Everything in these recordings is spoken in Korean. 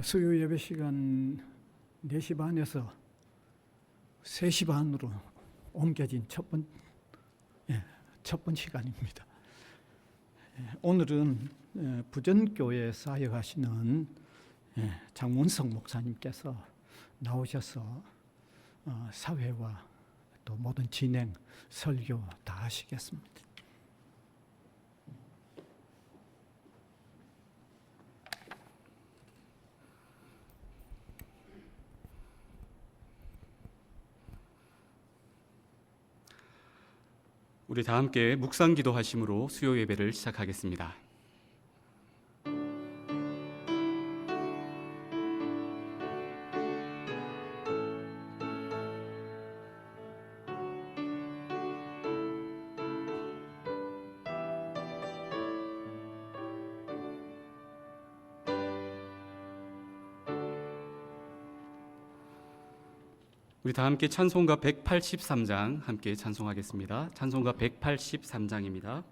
수요 예배 시간 4시 반에서 3시 반으로 옮겨진 첫 번 시간입니다. 오늘은 부전교회 사역하시는 장문석 목사님께서 나오셔서 사회와 또 모든 진행, 설교 다 하시겠습니다. 우리 다 함께 묵상 기도하심으로 수요 예배를 시작하겠습니다. 우리 다 함께 찬송가 183장 함께 찬송하겠습니다. 찬송가 183장입니다.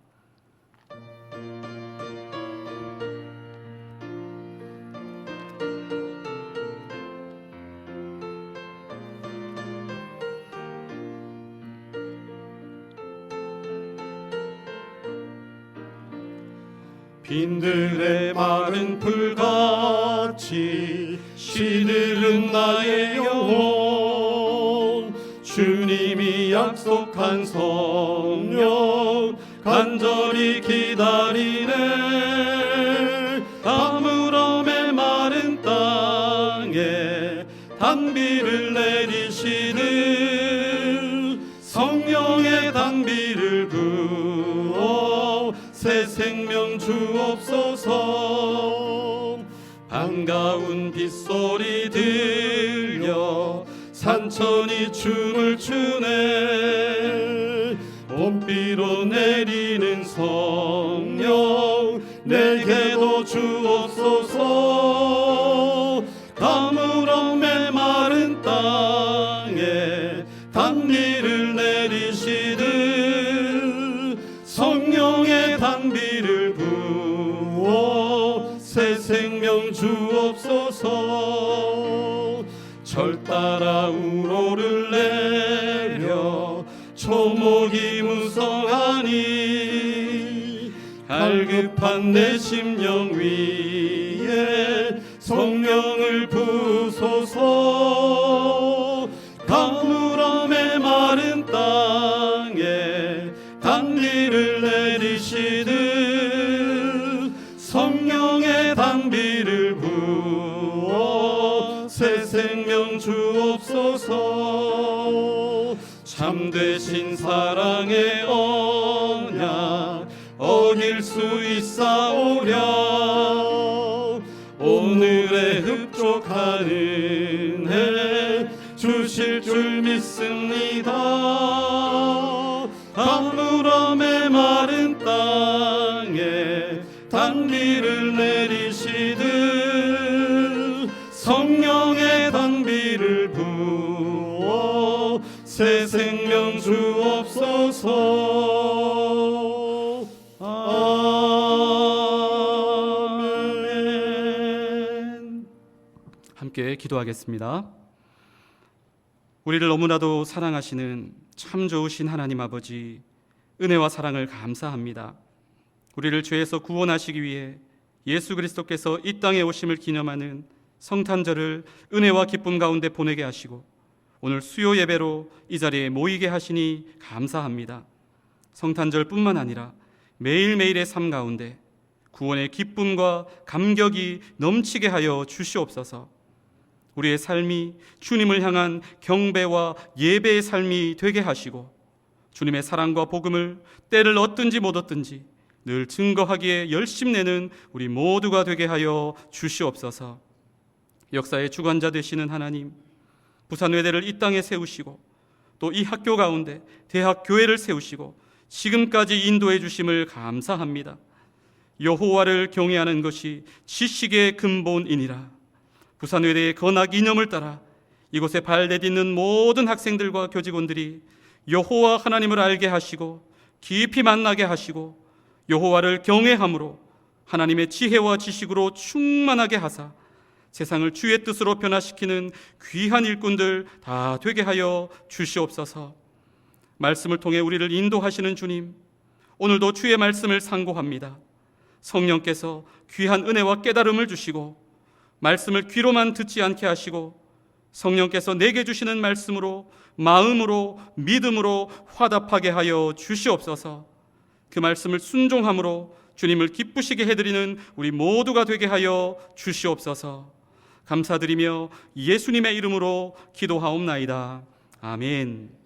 빈들의 마른 풀같이 시들은 나의 영혼, 주님이 약속한 성령 간절히 기다리네. 가물음의 마른 땅에 단비를 내리시는 성령의 단비를 부어 새 생명 주옵소서. 반가운 빗소리 들려 산천이 춤을 추네. 봄비로 내리는 성령 내게도 주옵소서. 가물음의 마른 땅에 단비를 내리시듯 성령의 단비를 부어 새 생명 주옵소서. 절 따라 우로를 내려 초목이 무성하니 갈급한 내 심령 위에 성령을 부소서. 가물음의 마른 땅에 단비를 내리시듯 성령의 단비를 부어 새 생명 주옵소서. 참되신 사랑의 언약 어길 수 있사오랴. 오늘의 흡족한 은혜 주실 줄 믿습니다. 가물음의 마른 땅에 단비를 내리시듯 성령의 단비를 부어 새 생명 주옵소서. 아멘. 함께 기도하겠습니다. 우리를 너무나도 사랑하시는 참 좋으신 하나님 아버지, 은혜와 사랑을 감사합니다. 우리를 죄에서 구원하시기 위해 예수 그리스도께서 이 땅에 오심을 기념하는 성탄절을 은혜와 기쁨 가운데 보내게 하시고 오늘 수요 예배로 이 자리에 모이게 하시니 감사합니다. 성탄절뿐만 아니라 매일매일의 삶 가운데 구원의 기쁨과 감격이 넘치게 하여 주시옵소서. 우리의 삶이 주님을 향한 경배와 예배의 삶이 되게 하시고 주님의 사랑과 복음을 때를 얻든지 못 얻든지 늘 증거하기에 열심내는 우리 모두가 되게 하여 주시옵소서. 역사의 주관자 되시는 하나님, 부산외대를 이 땅에 세우시고 또 이 학교 가운데 대학교회를 세우시고 지금까지 인도해 주심을 감사합니다. 여호와를 경외하는 것이 지식의 근본이니라. 부산외대의 건학 이념을 따라 이곳에 발 내딛는 모든 학생들과 교직원들이 여호와 하나님을 알게 하시고 깊이 만나게 하시고 여호와를 경외함으로 하나님의 지혜와 지식으로 충만하게 하사 세상을 주의 뜻으로 변화시키는 귀한 일꾼들 다 되게 하여 주시옵소서. 말씀을 통해 우리를 인도하시는 주님, 오늘도 주의 말씀을 상고합니다. 성령께서 귀한 은혜와 깨달음을 주시고 말씀을 귀로만 듣지 않게 하시고 성령께서 내게 주시는 말씀으로 마음으로 믿음으로 화답하게 하여 주시옵소서. 그 말씀을 순종함으로 주님을 기쁘시게 해드리는 우리 모두가 되게 하여 주시옵소서. 감사드리며 예수님의 이름으로 기도하옵나이다. 아멘.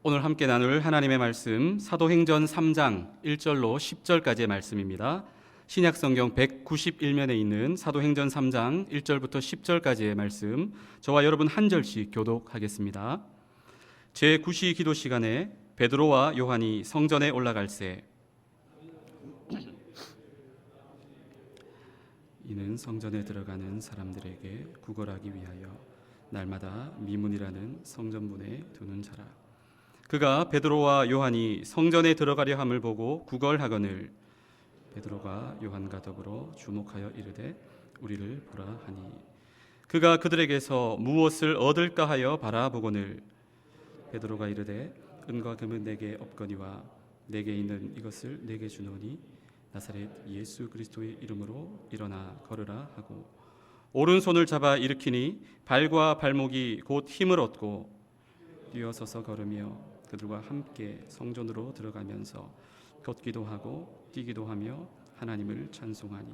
오늘 함께 나눌 하나님의 말씀 사도행전 3장 1절로 10절까지의 말씀입니다. 신약성경 191면에 있는 사도행전 3장 1절부터 10절까지의 말씀, 저와 여러분 한 절씩 교독하겠습니다. 제9시 기도 시간에 베드로와 요한이 성전에 올라갈새 이는 성전에 들어가는 사람들에게 구걸하기 위하여 날마다 미문이라는 성전문에 두는 자라. 그가 베드로와 요한이 성전에 들어가려 함을 보고 구걸하거늘 베드로가 요한과 더불어 주목하여 이르되 우리를 보라 하니 그가 그들에게서 무엇을 얻을까 하여 바라보거늘 베드로가 이르되 은과 금은 내게 없거니와 내게 있는 이것을 내게 주노니 나사렛 예수 그리스도의 이름으로 일어나 걸으라 하고 오른손을 잡아 일으키니 발과 발목이 곧 힘을 얻고 뛰어서서 걸으며 그들과 함께 성전으로 들어가면서 걷기도 하고 뛰기도 하며 하나님을 찬송하니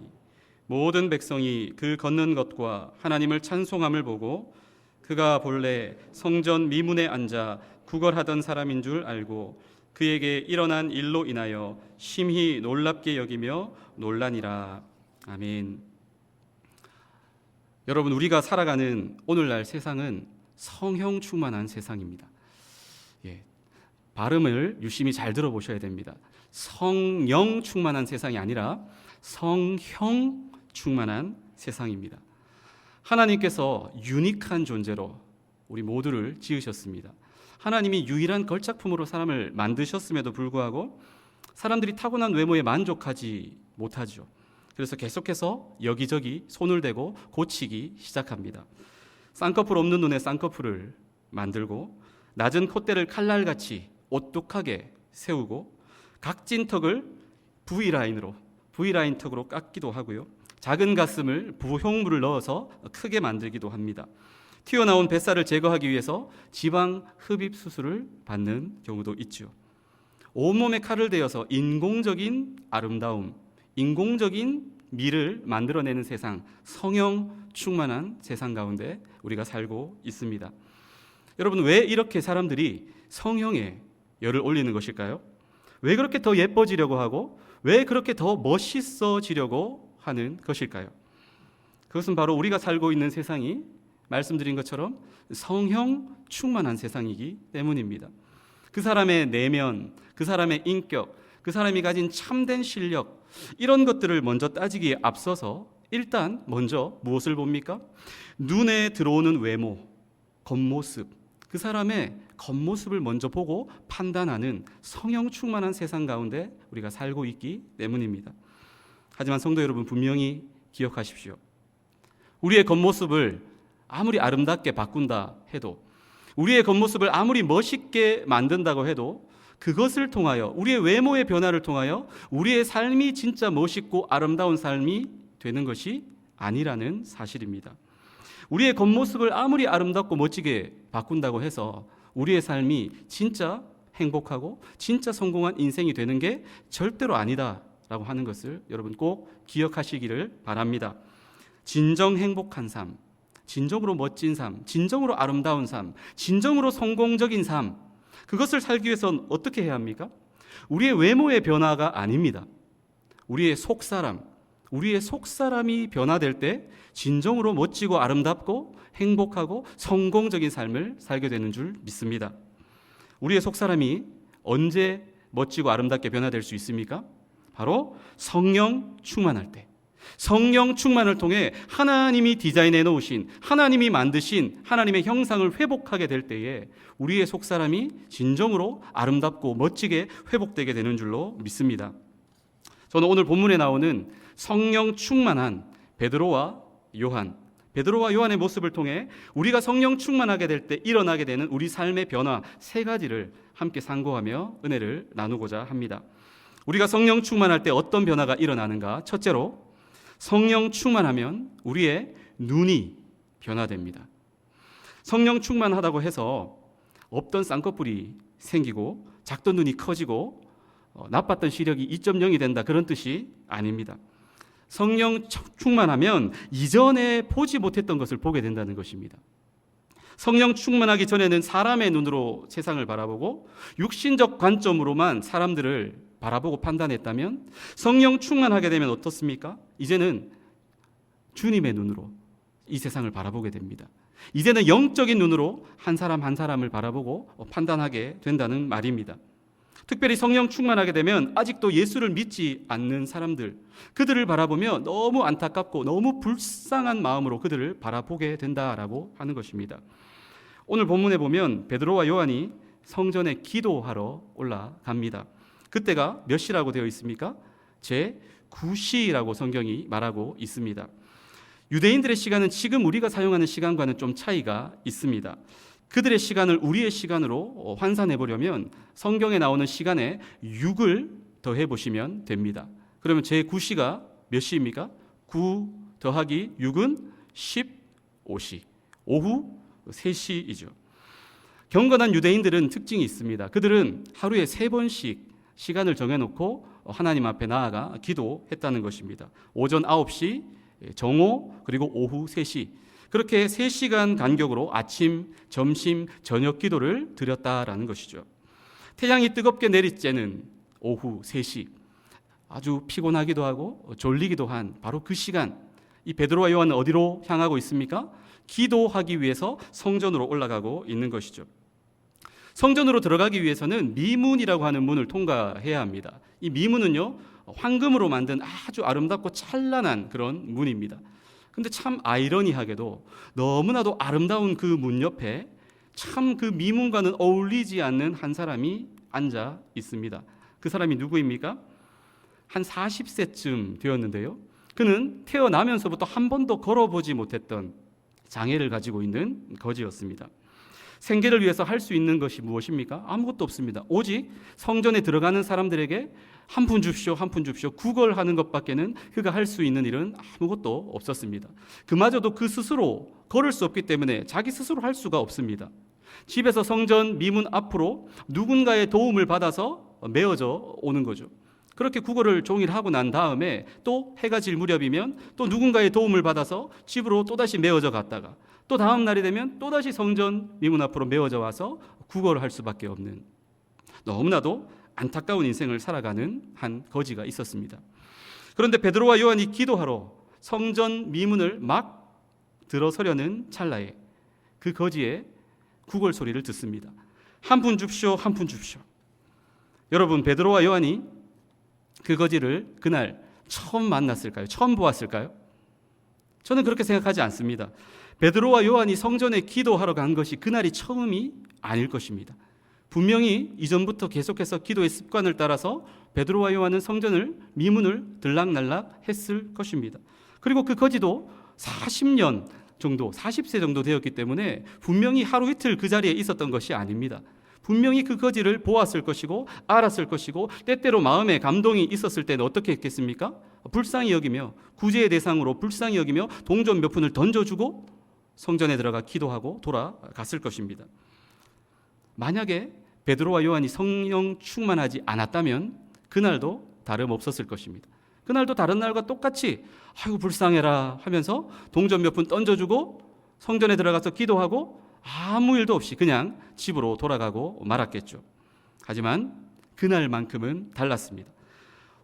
모든 백성이 그 걷는 것과 하나님을 찬송함을 보고 그가 본래 성전 미문에 앉아 구걸하던 사람인 줄 알고 그에게 일어난 일로 인하여 심히 놀랍게 여기며 놀라니라. 아멘. 여러분, 우리가 살아가는 오늘날 세상은 성형 충만한 세상입니다. 발음을 유심히 잘 들어보셔야 됩니다. 성령 충만한 세상이 아니라 성형 충만한 세상입니다. 하나님께서 유니크한 존재로 우리 모두를 지으셨습니다. 하나님이 유일한 걸작품으로 사람을 만드셨음에도 불구하고 사람들이 타고난 외모에 만족하지 못하죠. 그래서 계속해서 여기저기 손을 대고 고치기 시작합니다. 쌍꺼풀 없는 눈에 쌍꺼풀을 만들고 낮은 콧대를 칼날같이 오뚝하게 세우고 각진 턱을 V라인 턱으로 깎기도 하고요. 작은 가슴을 부형물을 넣어서 크게 만들기도 합니다. 튀어나온 뱃살을 제거하기 위해서 지방 흡입 수술을 받는 경우도 있죠. 온몸에 칼을 대어서 인공적인 아름다움, 인공적인 미를 만들어내는 세상, 성형 충만한 세상 가운데 우리가 살고 있습니다. 여러분, 왜 이렇게 사람들이 성형에 열을 올리는 것일까요? 왜 그렇게 더 예뻐지려고 하고 왜 그렇게 더 멋있어지려고 하는 것일까요? 그것은 바로 우리가 살고 있는 세상이 말씀드린 것처럼 성형 충만한 세상이기 때문입니다. 그 사람의 내면, 그 사람의 인격, 그 사람이 가진 참된 실력, 이런 것들을 먼저 따지기에 앞서서 일단 먼저 무엇을 봅니까? 눈에 들어오는 외모, 겉모습, 그 사람의 겉모습을 먼저 보고 판단하는 성형 충만한 세상 가운데 우리가 살고 있기 때문입니다. 하지만 성도 여러분, 분명히 기억하십시오. 우리의 겉모습을 아무리 아름답게 바꾼다 해도, 우리의 겉모습을 아무리 멋있게 만든다고 해도 그것을 통하여, 우리의 외모의 변화를 통하여 우리의 삶이 진짜 멋있고 아름다운 삶이 되는 것이 아니라는 사실입니다. 우리의 겉모습을 아무리 아름답고 멋지게 바꾼다고 해서 우리의 삶이 진짜 행복하고 진짜 성공한 인생이 되는 게 절대로 아니다라고 하는 것을 여러분 꼭 기억하시기를 바랍니다. 진정 행복한 삶, 진정으로 멋진 삶, 진정으로 아름다운 삶, 진정으로 성공적인 삶, 그것을 살기 위해서는 어떻게 해야 합니까? 우리의 외모의 변화가 아닙니다. 우리의 속사람이 변화될 때 진정으로 멋지고 아름답고 행복하고 성공적인 삶을 살게 되는 줄 믿습니다. 우리의 속사람이 언제 멋지고 아름답게 변화될 수 있습니까? 바로 성령 충만할 때, 성령 충만을 통해 하나님이 디자인해 놓으신, 하나님이 만드신 하나님의 형상을 회복하게 될 때에 우리의 속사람이 진정으로 아름답고 멋지게 회복되게 되는 줄로 믿습니다. 저는 오늘 본문에 나오는 성령 충만한 베드로와 요한의 모습을 통해 우리가 성령 충만하게 될 때 일어나게 되는 우리 삶의 변화 3가지를 함께 상고하며 은혜를 나누고자 합니다. 우리가 성령 충만할 때 어떤 변화가 일어나는가? 첫째로, 성령 충만하면 우리의 눈이 변화됩니다. 성령 충만하다고 해서 없던 쌍꺼풀이 생기고 작던 눈이 커지고 나빴던 시력이 2.0이 된다, 그런 뜻이 아닙니다. 성령 충만하면 이전에 보지 못했던 것을 보게 된다는 것입니다. 성령 충만하기 전에는 사람의 눈으로 세상을 바라보고 육신적 관점으로만 사람들을 바라보고 판단했다면, 성령 충만하게 되면 어떻습니까? 이제는 주님의 눈으로 이 세상을 바라보게 됩니다. 이제는 영적인 눈으로 한 사람 한 사람을 바라보고 판단하게 된다는 말입니다. 특별히 성령 충만하게 되면 아직도 예수를 믿지 않는 사람들, 그들을 바라보며 너무 안타깝고 너무 불쌍한 마음으로 그들을 바라보게 된다라고 하는 것입니다. 오늘 본문에 보면 베드로와 요한이 성전에 기도하러 올라갑니다. 그때가 몇 시라고 되어 있습니까? 제 9시라고 성경이 말하고 있습니다. 유대인들의 시간은 지금 우리가 사용하는 시간과는 좀 차이가 있습니다. 그들의 시간을 우리의 시간으로 환산해 보려면 성경에 나오는 시간에 6을 더해 보시면 됩니다. 그러면 제 9시가 몇 시입니까? 9 더하기 6은 15시, 오후 3시이죠. 경건한 유대인들은 특징이 있습니다. 그들은 하루에 3번씩 시간을 정해놓고 하나님 앞에 나아가 기도했다는 것입니다. 오전 9시, 정오, 그리고 오후 3시, 그렇게 3시간 간격으로 아침, 점심, 저녁 기도를 드렸다라는 것이죠. 태양이 뜨겁게 내리쬐는 오후 3시, 아주 피곤하기도 하고 졸리기도 한 바로 그 시간, 이 베드로와 요한은 어디로 향하고 있습니까? 기도하기 위해서 성전으로 올라가고 있는 것이죠. 성전으로 들어가기 위해서는 미문이라고 하는 문을 통과해야 합니다. 이 미문은요, 황금으로 만든 아주 아름답고 찬란한 그런 문입니다. 근데 참 아이러니하게도 너무나도 아름다운 그 문 옆에 참 그 미문과는 어울리지 않는 한 사람이 앉아 있습니다. 그 사람이 누구입니까? 한 40세쯤 되었는데요. 그는 태어나면서부터 한 번도 걸어보지 못했던 장애를 가지고 있는 거지였습니다. 생계를 위해서 할 수 있는 것이 무엇입니까? 아무것도 없습니다. 오직 성전에 들어가는 사람들에게 한 푼 줍쇼, 한 푼 줍쇼 구걸하는 것밖에는 그가 할 수 있는 일은 아무것도 없었습니다. 그마저도 그 스스로 걸을 수 없기 때문에 자기 스스로 할 수가 없습니다. 집에서 성전 미문 앞으로 누군가의 도움을 받아서 메어져 오는 거죠. 그렇게 구걸을 종일 하고 난 다음에 또 해가 질 무렵이면 또 누군가의 도움을 받아서 집으로 또다시 메어져 갔다가 또 다음 날이 되면 또다시 성전 미문 앞으로 메어져 와서 구걸을 할 수밖에 없는, 너무나도 안타까운 인생을 살아가는 한 거지가 있었습니다. 그런데 베드로와 요한이 기도하러 성전 미문을 막 들어서려는 찰나에 그 거지의 구걸 소리를 듣습니다. 한 푼 줍쇼, 한 푼 줍쇼. 여러분, 베드로와 요한이 그 거지를 그날 처음 만났을까요? 처음 보았을까요? 저는 그렇게 생각하지 않습니다. 베드로와 요한이 성전에 기도하러 간 것이 그날이 처음이 아닐 것입니다. 분명히 이전부터 계속해서 기도의 습관을 따라서 베드로와 요한은 성전을 미문을 들락날락 했을 것입니다. 그리고 그 거지도 40년 정도, 40세 정도 되었기 때문에 분명히 하루 이틀 그 자리에 있었던 것이 아닙니다. 분명히 그 거지를 보았을 것이고 알았을 것이고, 때때로 마음에 감동이 있었을 때는 어떻게 했겠습니까? 불쌍히 여기며, 구제의 대상으로 불쌍히 여기며 동전 몇 푼을 던져주고 성전에 들어가 기도하고 돌아갔을 것입니다. 만약에 베드로와 요한이 성령 충만하지 않았다면 그날도 다름없었을 것입니다. 그날도 다른 날과 똑같이 아이고 불쌍해라 하면서 동전 몇 푼 던져주고 성전에 들어가서 기도하고 아무 일도 없이 그냥 집으로 돌아가고 말았겠죠. 하지만 그날만큼은 달랐습니다.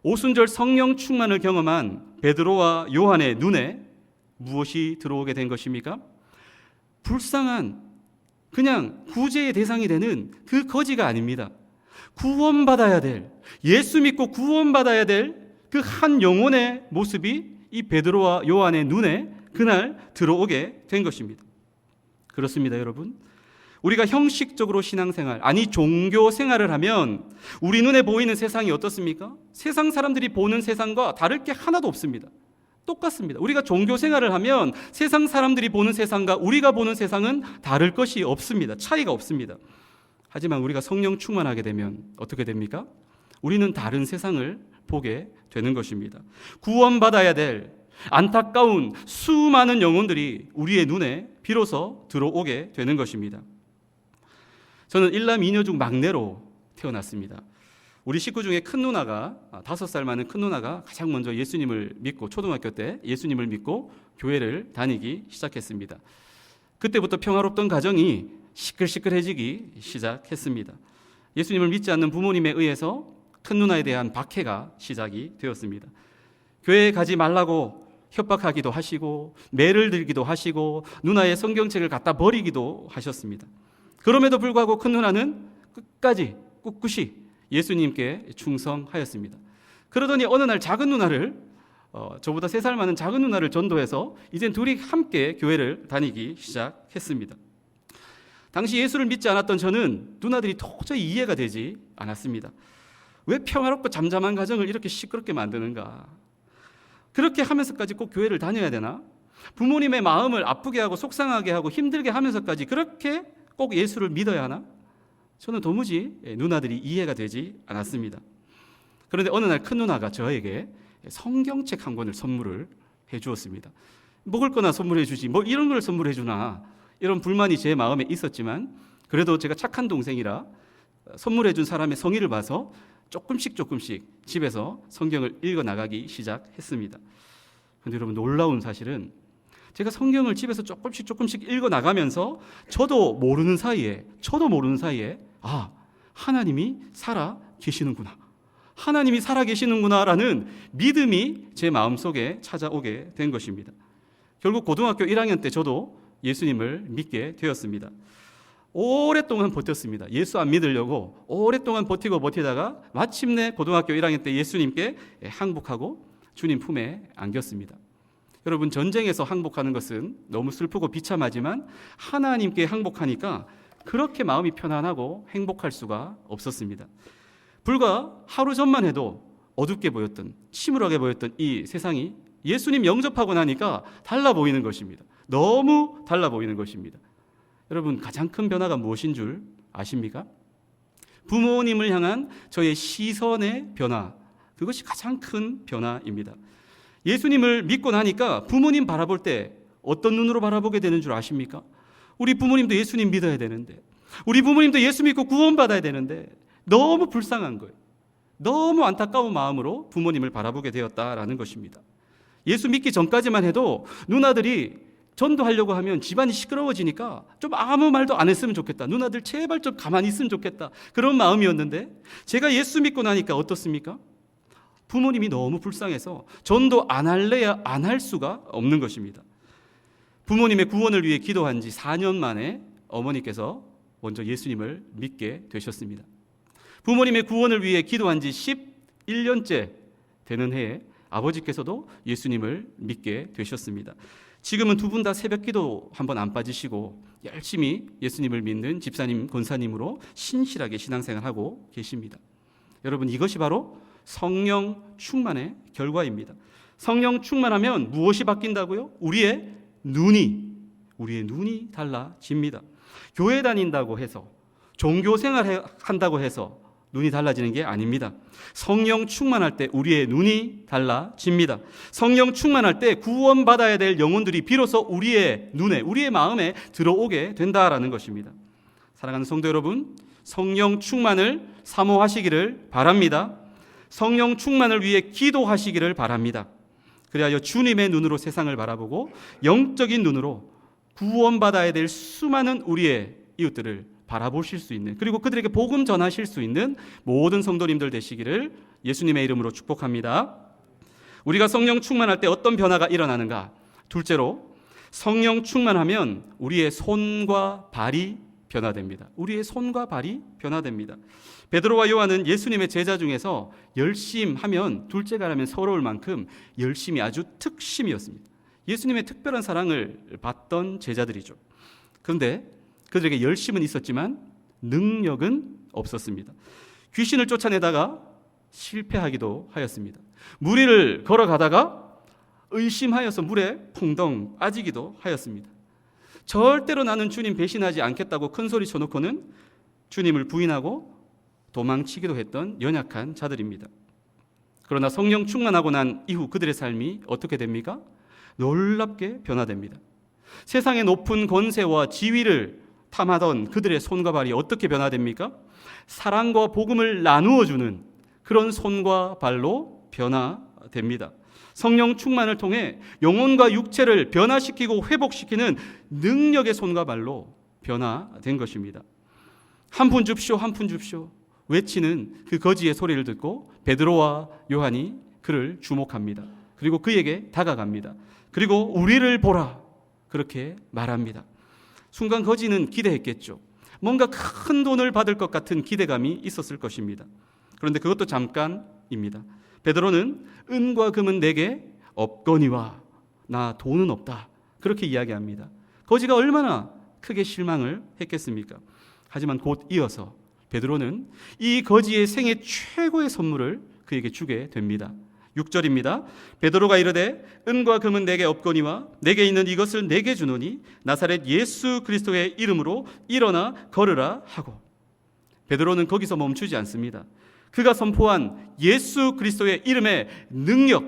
오순절 성령 충만을 경험한 베드로와 요한의 눈에 무엇이 들어오게 된 것입니까? 불쌍한, 그냥 구제의 대상이 되는 그 거지가 아닙니다. 구원받아야 될, 예수 믿고 구원받아야 될 그 한 영혼의 모습이 이 베드로와 요한의 눈에 그날 들어오게 된 것입니다. 그렇습니다, 여러분. 우리가 형식적으로 신앙생활, 아니 종교 생활을 하면 우리 눈에 보이는 세상이 어떻습니까? 세상 사람들이 보는 세상과 다를 게 하나도 없습니다. 똑같습니다. 우리가 종교 생활을 하면 세상 사람들이 보는 세상과 우리가 보는 세상은 다를 것이 없습니다. 차이가 없습니다. 하지만 우리가 성령 충만하게 되면 어떻게 됩니까? 우리는 다른 세상을 보게 되는 것입니다. 구원받아야 될 안타까운 수많은 영혼들이 우리의 눈에 비로소 들어오게 되는 것입니다. 저는 일남 이녀 중 막내로 태어났습니다. 우리 식구 중에 큰 누나가 5살 많은 큰 누나가 가장 먼저 예수님을 믿고 초등학교 때 예수님을 믿고 교회를 다니기 시작했습니다. 그때부터 평화롭던 가정이 시끌시끌해지기 시작했습니다. 예수님을 믿지 않는 부모님에 의해서 큰 누나에 대한 박해가 시작이 되었습니다. 교회에 가지 말라고 협박하기도 하시고 매를 들기도 하시고 누나의 성경책을 갖다 버리기도 하셨습니다. 그럼에도 불구하고 큰 누나는 끝까지 꿋꿋이 예수님께 충성하였습니다. 그러더니 어느 날 작은 누나를 저보다 3살 많은 작은 누나를 전도해서 이젠 둘이 함께 교회를 다니기 시작했습니다. 당시 예수를 믿지 않았던 저는 누나들이 도저히 이해가 되지 않았습니다. 왜 평화롭고 잠잠한 가정을 이렇게 시끄럽게 만드는가? 그렇게 하면서까지 꼭 교회를 다녀야 되나? 부모님의 마음을 아프게 하고 속상하게 하고 힘들게 하면서까지 그렇게 꼭 예수를 믿어야 하나? 저는 도무지 누나들이 이해가 되지 않았습니다. 그런데 어느 날 큰 누나가 저에게 성경책 한 권을 선물을 해 주었습니다. 먹을 거나 선물해 주지 뭐 이런 걸 선물해 주나, 이런 불만이 제 마음에 있었지만 그래도 제가 착한 동생이라 선물해 준 사람의 성의를 봐서 조금씩 집에서 성경을 읽어 나가기 시작했습니다. 그런데 여러분, 놀라운 사실은 제가 성경을 집에서 조금씩 읽어 나가면서 저도 모르는 사이에 하나님이 살아 계시는구나, 하나님이 살아 계시는구나라는 믿음이 제 마음속에 찾아오게 된 것입니다. 결국 고등학교 1학년 때 저도 예수님을 믿게 되었습니다. 오랫동안 버텼습니다. 예수 안 믿으려고 오랫동안 버티다가 마침내 고등학교 1학년 때 예수님께 항복하고 주님 품에 안겼습니다. 여러분, 전쟁에서 항복하는 것은 너무 슬프고 비참하지만 하나님께 항복하니까 그렇게 마음이 편안하고 행복할 수가 없었습니다. 불과 하루 전만 해도 어둡게 보였던, 침울하게 보였던 이 세상이 예수님 영접하고 나니까 달라 보이는 것입니다. 너무 달라 보이는 것입니다. 여러분, 가장 큰 변화가 무엇인 줄 아십니까? 부모님을 향한 저의 시선의 변화, 그것이 가장 큰 변화입니다. 예수님을 믿고 나니까 부모님 바라볼 때 어떤 눈으로 바라보게 되는 줄 아십니까? 우리 부모님도 예수님 믿어야 되는데, 우리 부모님도 예수 믿고 구원받아야 되는데 너무 불쌍한 거예요. 너무 안타까운 마음으로 부모님을 바라보게 되었다라는 것입니다. 예수 믿기 전까지만 해도 누나들이 전도하려고 하면 집안이 시끄러워지니까 좀 아무 말도 안 했으면 좋겠다, 누나들 제발 좀 가만히 있으면 좋겠다, 그런 마음이었는데 제가 예수 믿고 나니까 어떻습니까? 부모님이 너무 불쌍해서 전도 안 할래야 안 할 수가 없는 것입니다. 부모님의 구원을 위해 기도한 지 4년 만에 어머니께서 먼저 예수님을 믿게 되셨습니다. 부모님의 구원을 위해 기도한 지 11년째 되는 해에 아버지께서도 예수님을 믿게 되셨습니다. 지금은 두 분 다 새벽 기도 한번 안 빠지시고 열심히 예수님을 믿는 집사님, 권사님으로 신실하게 신앙생활하고 계십니다. 여러분, 이것이 바로 성령 충만의 결과입니다. 성령 충만하면 무엇이 바뀐다고요? 우리의 눈이 달라집니다. 교회 다닌다고 해서, 종교 생활한다고 해서 눈이 달라지는 게 아닙니다. 성령 충만할 때 우리의 눈이 달라집니다. 성령 충만할 때 구원받아야 될 영혼들이 비로소 우리의 눈에, 우리의 마음에 들어오게 된다라는 것입니다. 사랑하는 성도 여러분, 성령 충만을 사모하시기를 바랍니다. 성령 충만을 위해 기도하시기를 바랍니다. 그리하여 주님의 눈으로 세상을 바라보고 영적인 눈으로 구원받아야 될 수많은 우리의 이웃들을 바라보실 수 있는, 그리고 그들에게 복음 전하실 수 있는 모든 성도님들 되시기를 예수님의 이름으로 축복합니다. 우리가 성령 충만할 때 어떤 변화가 일어나는가? 둘째로, 성령 충만하면 우리의 손과 발이 변화됩니다. 우리의 손과 발이 변화됩니다. 베드로와 요한은 예수님의 제자 중에서 열심하면 둘째가라면 서러울 만큼 열심이 아주 특심이었습니다. 예수님의 특별한 사랑을 받던 제자들이죠. 그런데 그들에게 열심은 있었지만 능력은 없었습니다. 귀신을 쫓아내다가 실패하기도 하였습니다. 물 위를 걸어가다가 의심하여서 물에 풍덩 빠지기도 하였습니다. 절대로 나는 주님 배신하지 않겠다고 큰 소리 쳐놓고는 주님을 부인하고 도망치기도 했던 연약한 자들입니다. 그러나 성령 충만하고 난 이후 그들의 삶이 어떻게 됩니까? 놀랍게 변화됩니다. 세상의 높은 권세와 지위를 탐하던 그들의 손과 발이 어떻게 변화됩니까? 사랑과 복음을 나누어 주는 그런 손과 발로 변화됩니다. 성령 충만을 통해 영혼과 육체를 변화시키고 회복시키는 능력의 손과 발로 변화된 것입니다. 한 푼 줍쇼, 한 푼 줍쇼 외치는 그 거지의 소리를 듣고 베드로와 요한이 그를 주목합니다. 그리고 그에게 다가갑니다. 그리고 우리를 보라 그렇게 말합니다. 순간 거지는 기대했겠죠. 뭔가 큰 돈을 받을 것 같은 기대감이 있었을 것입니다. 그런데 그것도 잠깐입니다. 베드로는 은과 금은 내게 없거니와 나 돈은 없다 그렇게 이야기합니다. 거지가 얼마나 크게 실망을 했겠습니까? 하지만 곧 이어서 베드로는 이 거지의 생애 최고의 선물을 그에게 주게 됩니다. 6절입니다. 베드로가 이르되 은과 금은 내게 없거니와 내게 있는 이것을 내게 주노니 나사렛 예수 그리스도의 이름으로 일어나 걸으라 하고. 베드로는 거기서 멈추지 않습니다. 그가 선포한 예수 그리스도의 이름의 능력,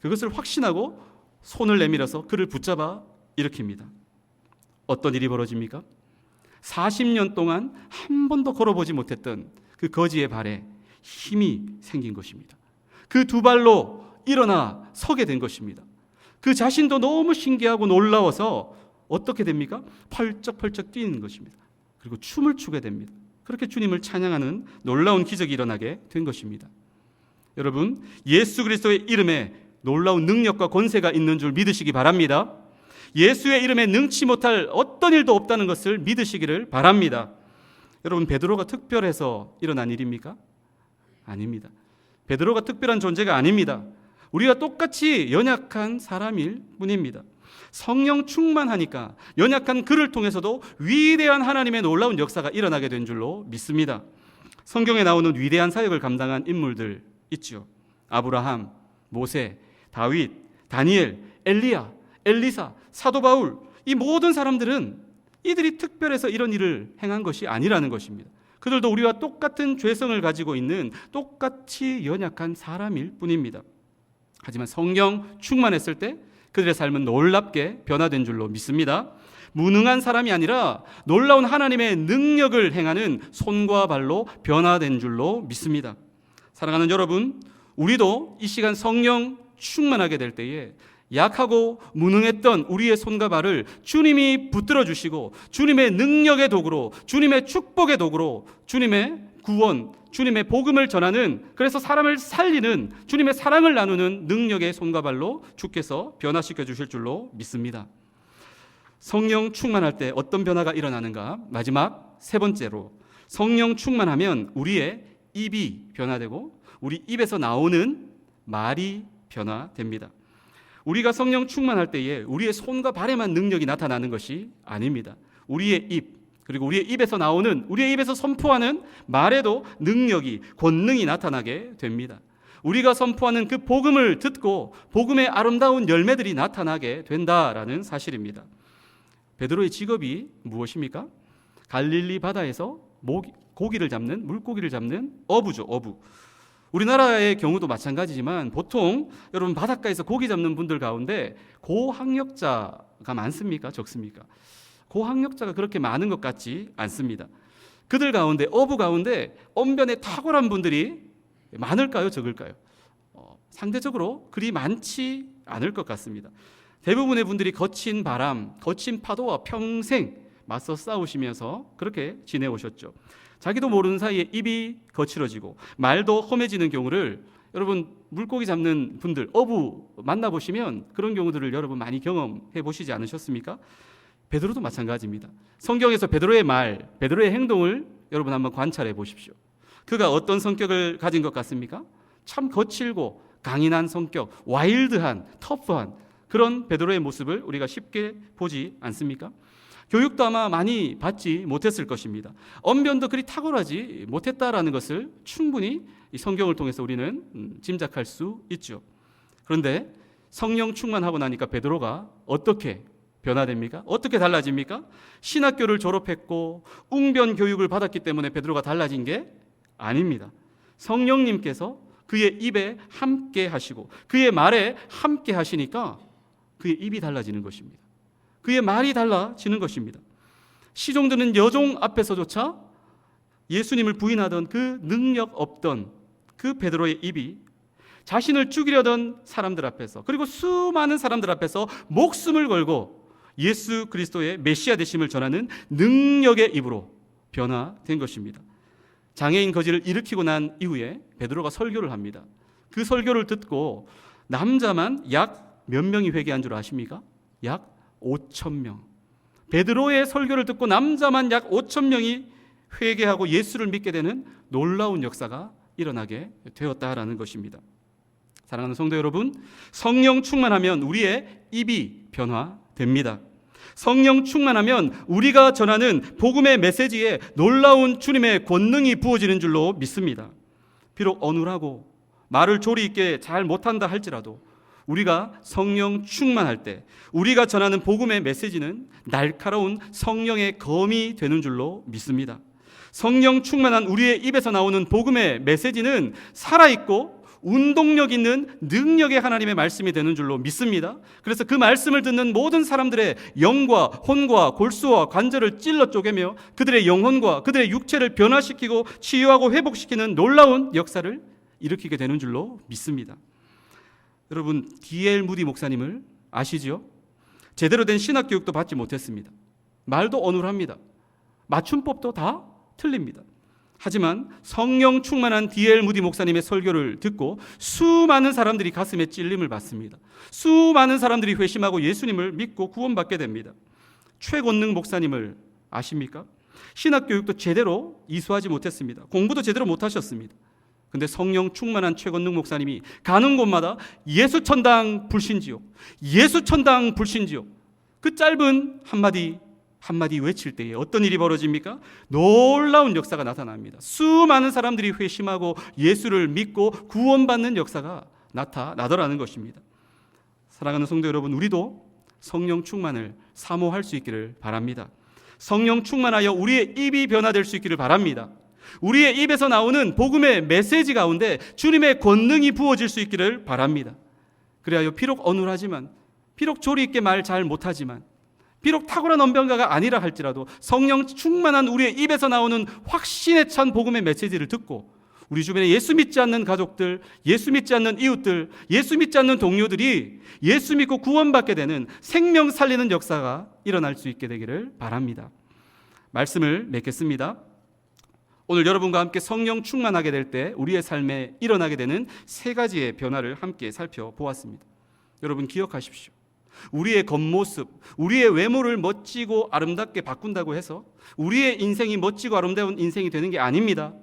그것을 확신하고 손을 내밀어서 그를 붙잡아 일으킵니다. 어떤 일이 벌어집니까? 40년 동안 한 번도 걸어보지 못했던 그 거지의 발에 힘이 생긴 것입니다. 그 두 발로 일어나 서게 된 것입니다. 그 자신도 너무 신기하고 놀라워서 어떻게 됩니까? 펄쩍펄쩍 뛰는 것입니다. 그리고 춤을 추게 됩니다. 그렇게 주님을 찬양하는 놀라운 기적이 일어나게 된 것입니다. 여러분, 예수 그리스도의 이름에 놀라운 능력과 권세가 있는 줄 믿으시기 바랍니다. 예수의 이름에 능치 못할 어떤 일도 없다는 것을 믿으시기를 바랍니다. 여러분, 베드로가 특별해서 일어난 일입니까? 아닙니다. 베드로가 특별한 존재가 아닙니다. 우리가 똑같이 연약한 사람일 뿐입니다. 성령 충만하니까 연약한 그를 통해서도 위대한 하나님의 놀라운 역사가 일어나게 된 줄로 믿습니다. 성경에 나오는 위대한 사역을 감당한 인물들 있죠. 아브라함, 모세, 다윗, 다니엘, 엘리야, 엘리사, 사도 바울, 이 모든 사람들은 이들이 특별해서 이런 일을 행한 것이 아니라는 것입니다. 그들도 우리와 똑같은 죄성을 가지고 있는 똑같이 연약한 사람일 뿐입니다. 하지만 성령 충만했을 때 그들의 삶은 놀랍게 변화된 줄로 믿습니다. 무능한 사람이 아니라 놀라운 하나님의 능력을 행하는 손과 발로 변화된 줄로 믿습니다. 사랑하는 여러분, 우리도 이 시간 성령 충만하게 될 때에 약하고 무능했던 우리의 손과 발을 주님이 붙들어 주시고 주님의 능력의 도구로, 주님의 축복의 도구로, 주님의 구원, 주님의 복음을 전하는, 그래서 사람을 살리는, 주님의 사랑을 나누는 능력의 손과 발로 주께서 변화시켜 주실 줄로 믿습니다. 성령 충만할 때 어떤 변화가 일어나는가? 마지막 세 번째로, 성령 충만하면 우리의 입이 변화되고 우리 입에서 나오는 말이 변화됩니다. 우리가 성령 충만할 때에 우리의 손과 발에만 능력이 나타나는 것이 아닙니다. 우리의 입, 그리고 우리의 입에서 나오는, 우리의 입에서 선포하는 말에도 능력이, 권능이 나타나게 됩니다. 우리가 선포하는 그 복음을 듣고 복음의 아름다운 열매들이 나타나게 된다라는 사실입니다. 베드로의 직업이 무엇입니까? 갈릴리 바다에서 고기를 잡는, 물고기를 잡는 어부죠, 어부. 우리나라의 경우도 마찬가지지만 보통 여러분 바닷가에서 고기 잡는 분들 가운데 고학력자가 많습니까? 적습니까? 고학력자가 그렇게 많은 것 같지 않습니다. 그들 가운데, 어부 가운데 언변에 탁월한 분들이 많을까요? 적을까요? 상대적으로 그리 많지 않을 것 같습니다. 대부분의 분들이 거친 바람, 거친 파도와 평생 맞서 싸우시면서 그렇게 지내오셨죠. 자기도 모르는 사이에 입이 거칠어지고 말도 험해지는 경우를 여러분 물고기 잡는 분들, 어부 만나보시면 그런 경우들을 여러분 많이 경험해 보시지 않으셨습니까? 베드로도 마찬가지입니다. 성경에서 베드로의 말, 베드로의 행동을 여러분 한번 관찰해 보십시오. 그가 어떤 성격을 가진 것 같습니까? 참 거칠고 강인한 성격, 와일드한, 터프한 그런 베드로의 모습을 우리가 쉽게 보지 않습니까? 교육도 아마 많이 받지 못했을 것입니다. 언변도 그리 탁월하지 못했다라는 것을 충분히 이 성경을 통해서 우리는 짐작할 수 있죠. 그런데 성령 충만하고 나니까 베드로가 어떻게 변화됩니까? 어떻게 달라집니까? 신학교를 졸업했고 웅변 교육을 받았기 때문에 베드로가 달라진 게 아닙니다. 성령님께서 그의 입에 함께 하시고 그의 말에 함께 하시니까 그의 입이 달라지는 것입니다. 그의 말이 달라지는 것입니다. 시종드는 여종 앞에서조차 예수님을 부인하던 그 능력 없던 그 베드로의 입이 자신을 죽이려던 사람들 앞에서, 그리고 수많은 사람들 앞에서 목숨을 걸고 예수 그리스도의 메시아 되심을 전하는 능력의 입으로 변화된 것입니다. 장애인 거지를 일으키고 난 이후에 베드로가 설교를 합니다. 그 설교를 듣고 남자만 약 몇 명이 회개한 줄 아십니까? 약 5,000명. 베드로의 설교를 듣고 남자만 약 5,000명이 회개하고 예수를 믿게 되는 놀라운 역사가 일어나게 되었다라는 것입니다. 사랑하는 성도 여러분, 성령 충만하면 우리의 입이 변화됩니다. 성령 충만하면 우리가 전하는 복음의 메시지에 놀라운 주님의 권능이 부어지는 줄로 믿습니다. 비록 어눌하고 말을 조리 있게 잘 못한다 할지라도 우리가 성령 충만할 때 우리가 전하는 복음의 메시지는 날카로운 성령의 검이 되는 줄로 믿습니다. 성령 충만한 우리의 입에서 나오는 복음의 메시지는 살아있고 운동력 있는 능력의 하나님의 말씀이 되는 줄로 믿습니다. 그래서 그 말씀을 듣는 모든 사람들의 영과 혼과 골수와 관절을 찔러 쪼개며 그들의 영혼과 그들의 육체를 변화시키고 치유하고 회복시키는 놀라운 역사를 일으키게 되는 줄로 믿습니다. 여러분, D.L. 무디 목사님을 아시죠? 제대로 된 신학 교육도 받지 못했습니다. 말도 어눌합니다. 맞춤법도 다 틀립니다. 하지만 성령 충만한 D.L. 무디 목사님의 설교를 듣고 수많은 사람들이 가슴에 찔림을 받습니다. 수많은 사람들이 회심하고 예수님을 믿고 구원받게 됩니다. 최권능 목사님을 아십니까? 신학 교육도 제대로 이수하지 못했습니다. 공부도 제대로 못하셨습니다. 근데 성령 충만한 최권능 목사님이 가는 곳마다 예수천당 불신지옥, 예수천당 불신지옥, 그 짧은 한마디 외칠 때에 어떤 일이 벌어집니까? 놀라운 역사가 나타납니다. 수많은 사람들이 회심하고 예수를 믿고 구원받는 역사가 나타나더라는 것입니다. 사랑하는 성도 여러분, 우리도 성령 충만을 사모할 수 있기를 바랍니다. 성령 충만하여 우리의 입이 변화될 수 있기를 바랍니다. 우리의 입에서 나오는 복음의 메시지 가운데 주님의 권능이 부어질 수 있기를 바랍니다. 그래야 비록 어눌하지만, 비록 조리 있게 말 잘 못하지만, 비록 탁월한 언변가가 아니라 할지라도 성령 충만한 우리의 입에서 나오는 확신에 찬 복음의 메시지를 듣고 우리 주변에 예수 믿지 않는 가족들, 예수 믿지 않는 이웃들, 예수 믿지 않는 동료들이 예수 믿고 구원받게 되는 생명 살리는 역사가 일어날 수 있게 되기를 바랍니다. 말씀을 맺겠습니다. 오늘 여러분과 함께 성령 충만하게 될 때 우리의 삶에 일어나게 되는 세 가지의 변화를 함께 살펴보았습니다. 여러분 기억하십시오. 우리의 겉모습, 우리의 외모를 멋지고 아름답게 바꾼다고 해서 우리의 인생이 멋지고 아름다운 인생이 되는 게 아닙니다.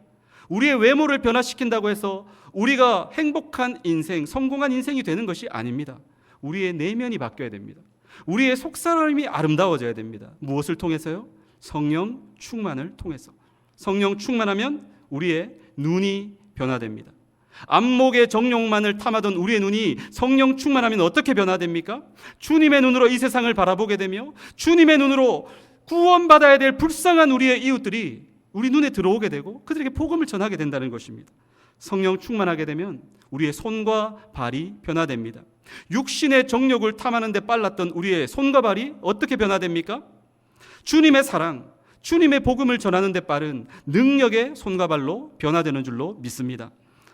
우리의 외모를 변화시킨다고 해서 우리가 행복한 인생, 성공한 인생이 되는 것이 아닙니다. 우리의 내면이 바뀌어야 됩니다. 우리의 속사람이 아름다워져야 됩니다. 무엇을 통해서요? 성령 충만을 통해서. 성령 충만하면 우리의 눈이 변화됩니다. 안목의 정욕만을 탐하던 우리의 눈이 성령 충만하면 어떻게 변화됩니까? 주님의 눈으로 이 세상을 바라보게 되며 주님의 눈으로 구원받아야 될 불쌍한 우리의 이웃들이 우리 눈에 들어오게 되고 그들에게 복음을 전하게 된다는 것입니다. 성령 충만하게 되면 우리의 손과 발이 변화됩니다. 육신의 정욕을 탐하는 데 빨랐던 우리의 손과 발이 어떻게 변화됩니까? 주님의 사랑, 주님의 복음을 전하는 데 빠른 능력의 손과 발로 변화되는 줄로 믿습니다.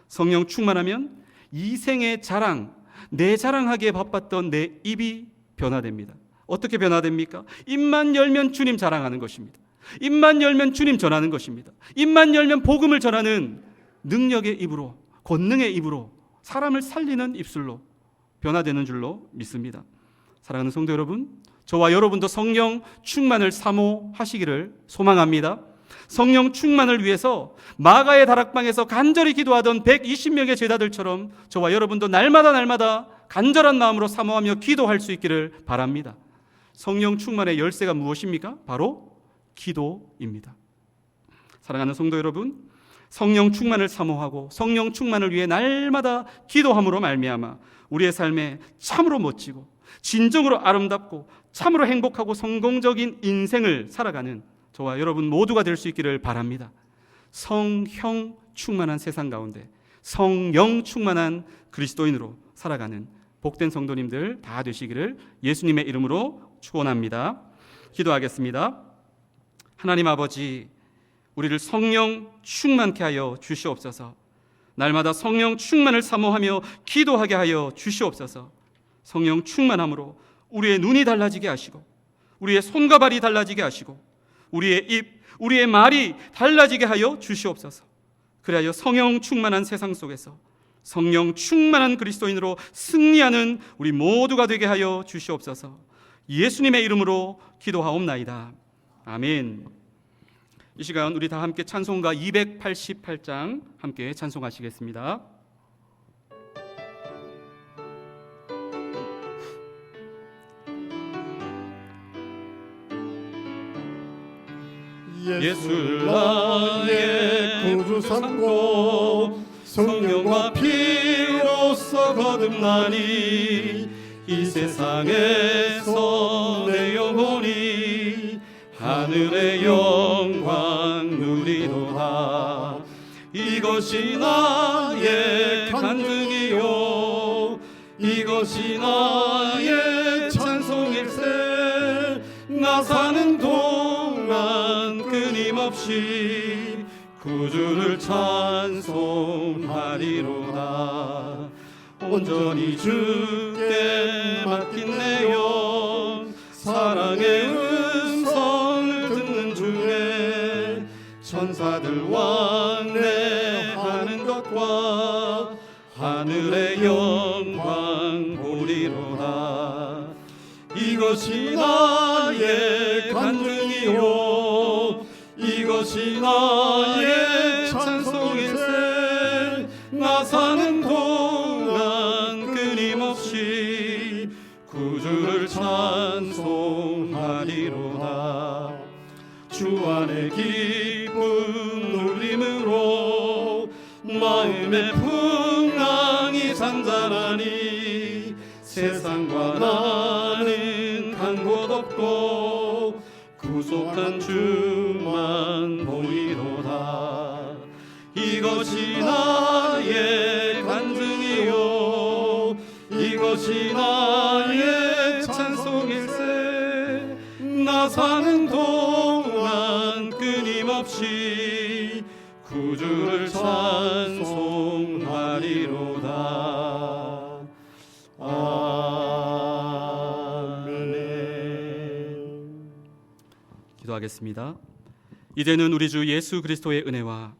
성령 충만하면 이생의 자랑, 내 자랑하기에 바빴던 내 입이 변화됩니다. 어떻게 변화됩니까? 입만 열면 주님 자랑하는 것입니다. 입만 열면 주님 전하는 것입니다. 입만 열면 복음을 전하는 능력의 입으로, 권능의 입으로, 사람을 살리는 입술로 변화되는 줄로 믿습니다. 사랑하는 성도 여러분, 저와 여러분도 성령 충만을 사모하시기를 소망합니다. 성령 충만을 위해서 마가의 다락방에서 간절히 기도하던 120명의 제자들처럼 저와 여러분도 날마다 간절한 마음으로 사모하며 기도할 수 있기를 바랍니다. 성령 충만의 열쇠가 무엇입니까? 바로 기도입니다. 사랑하는 성도 여러분, 성령 충만을 사모하고 성령 충만을 위해 날마다 기도함으로 말미암아 우리의 삶에 참으로 멋지고 진정으로 아름답고 참으로 행복하고 성공적인 인생을 살아가는 저와 여러분 모두가 될 수 있기를 바랍니다. 성형 충만한 세상 가운데 성령 충만한 그리스도인으로 살아가는 복된 성도님들 다 되시기를 예수님의 이름으로 축원합니다. 기도하겠습니다. 하나님 아버지, 우리를 성령 충만케 하여 주시옵소서. 날마다 성령 충만을 사모하며 기도하게 하여 주시옵소서. 성령 충만함으로 우리의 눈이 달라지게 하시고 우리의 손과 발이 달라지게 하시고 우리의 입, 우리의 말이 달라지게 하여 주시옵소서. 그리하여 성령 충만한 세상 속에서 성령 충만한 그리스도인으로 승리하는 우리 모두가 되게 하여 주시옵소서. 예수님의 이름으로 기도하옵나이다. 아멘. 이 시간 우리 다 함께 찬송가 288장 함께 찬송하시겠습니다. 예수 나의 구주 삼고 성령과 피로써 거듭나니 이 세상에서 내 영혼이 하늘의 영광 누리도다. 이것이 나의 간증이요 이것이 나의 찬송일세. 나 사는 동안 끊임없이 구주를 찬송하리로다. 온전히 주께 맡긴 내 영 사랑의 음성을 듣는 중에 천사들 왕래하는 것과 하늘의 영광 보리로다. 이것이 나의 간증이요 이것이 나의 찬송일세. 나 사는 동안 끊임없이 구주를 찬송하리로다. 주 안에 기쁨 누림으로 마음의 풍랑이 잔잔하니 세상과 나는 간 곳 없고 구속한 주만 보이도다. 이것이 나의 간증이요 이것이 나의 찬송일세. 나 사는 동안 끊임없이 구주를 찬송하리로다. 아멘. 기도하겠습니다. 이제는 우리 주 예수 그리스도의 은혜와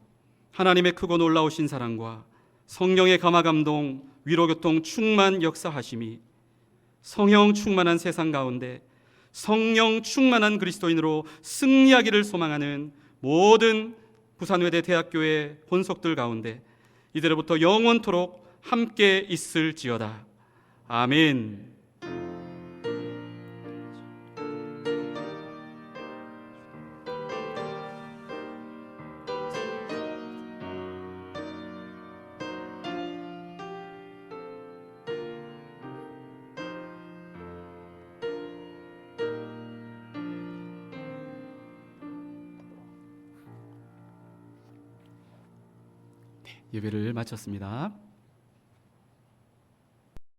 하나님의 크고 놀라우신 사랑과 성령의 감화감동 위로교통 충만 역사하심이 성령 충만한 세상 가운데 성령 충만한 그리스도인으로 승리하기를 소망하는 모든 부산외대 대학교의 본속들 가운데 이대로부터 영원토록 함께 있을지어다. 아멘. 예배를 마쳤습니다.